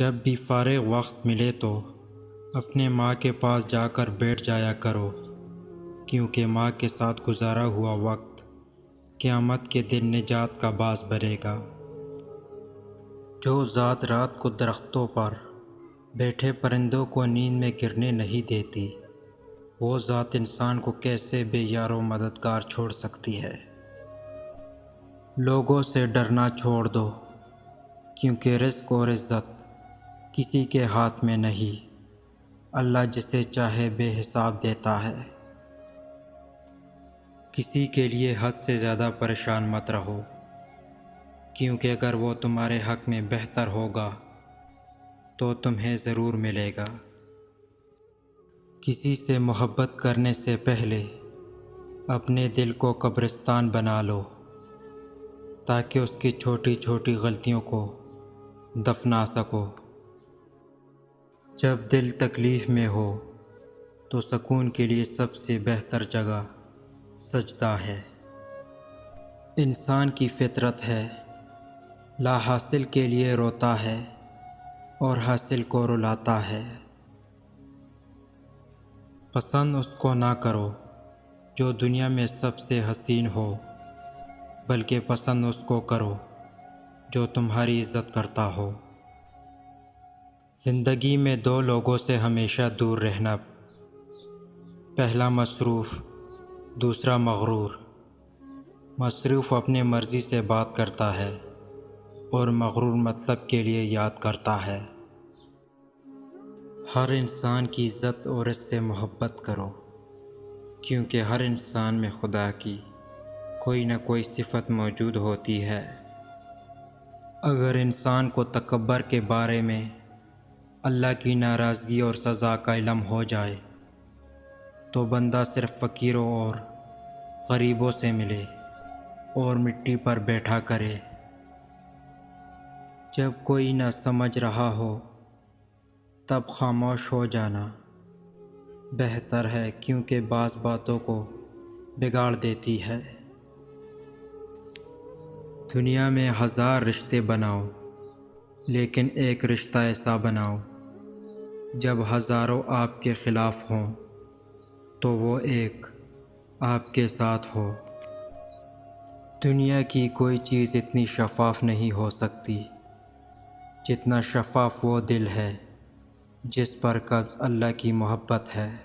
جب بھی فارغ وقت ملے تو اپنے ماں کے پاس جا کر بیٹھ جایا کرو، کیونکہ ماں کے ساتھ گزارا ہوا وقت قیامت کے دن نجات کا باعث بنے گا۔ جو ذات رات کو درختوں پر بیٹھے پرندوں کو نیند میں گرنے نہیں دیتی، وہ ذات انسان کو کیسے بے یار و مددگار چھوڑ سکتی ہے۔ لوگوں سے ڈرنا چھوڑ دو، کیونکہ رزق اور عزت کسی کے ہاتھ میں نہیں، اللہ جسے چاہے بے حساب دیتا ہے۔ کسی کے لیے حد سے زیادہ پریشان مت رہو، کیونکہ اگر وہ تمہارے حق میں بہتر ہوگا تو تمہیں ضرور ملے گا۔ کسی سے محبت کرنے سے پہلے اپنے دل کو قبرستان بنا لو، تاکہ اس کی چھوٹی چھوٹی غلطیوں کو دفنا سکو۔ جب دل تکلیف میں ہو تو سکون کے لیے سب سے بہتر جگہ سجدہ ہے۔ انسان کی فطرت ہے، لا حاصل کے لیے روتا ہے اور حاصل کو رلاتا ہے۔ پسند اس کو نہ کرو جو دنیا میں سب سے حسین ہو، بلکہ پسند اس کو کرو جو تمہاری عزت کرتا ہو۔ زندگی میں دو لوگوں سے ہمیشہ دور رہنا، پہلا مصروف، دوسرا مغرور۔ مصروف اپنی مرضی سے بات کرتا ہے اور مغرور مطلب کے لیے یاد کرتا ہے۔ ہر انسان کی عزت اور اس سے محبت کرو، کیونکہ ہر انسان میں خدا کی کوئی نہ کوئی صفت موجود ہوتی ہے۔ اگر انسان کو تکبر کے بارے میں اللہ کی ناراضگی اور سزا کا علم ہو جائے تو بندہ صرف فقیروں اور غریبوں سے ملے اور مٹی پر بیٹھا کرے۔ جب کوئی نہ سمجھ رہا ہو تب خاموش ہو جانا بہتر ہے، کیونکہ بعض باتوں کو بگاڑ دیتی ہے۔ دنیا میں ہزار رشتے بناؤ، لیکن ایک رشتہ ایسا بناؤ جب ہزاروں آپ کے خلاف ہوں تو وہ ایک آپ کے ساتھ ہو۔ دنیا کی کوئی چیز اتنی شفاف نہیں ہو سکتی جتنا شفاف وہ دل ہے جس پر قبض اللہ کی محبت ہے۔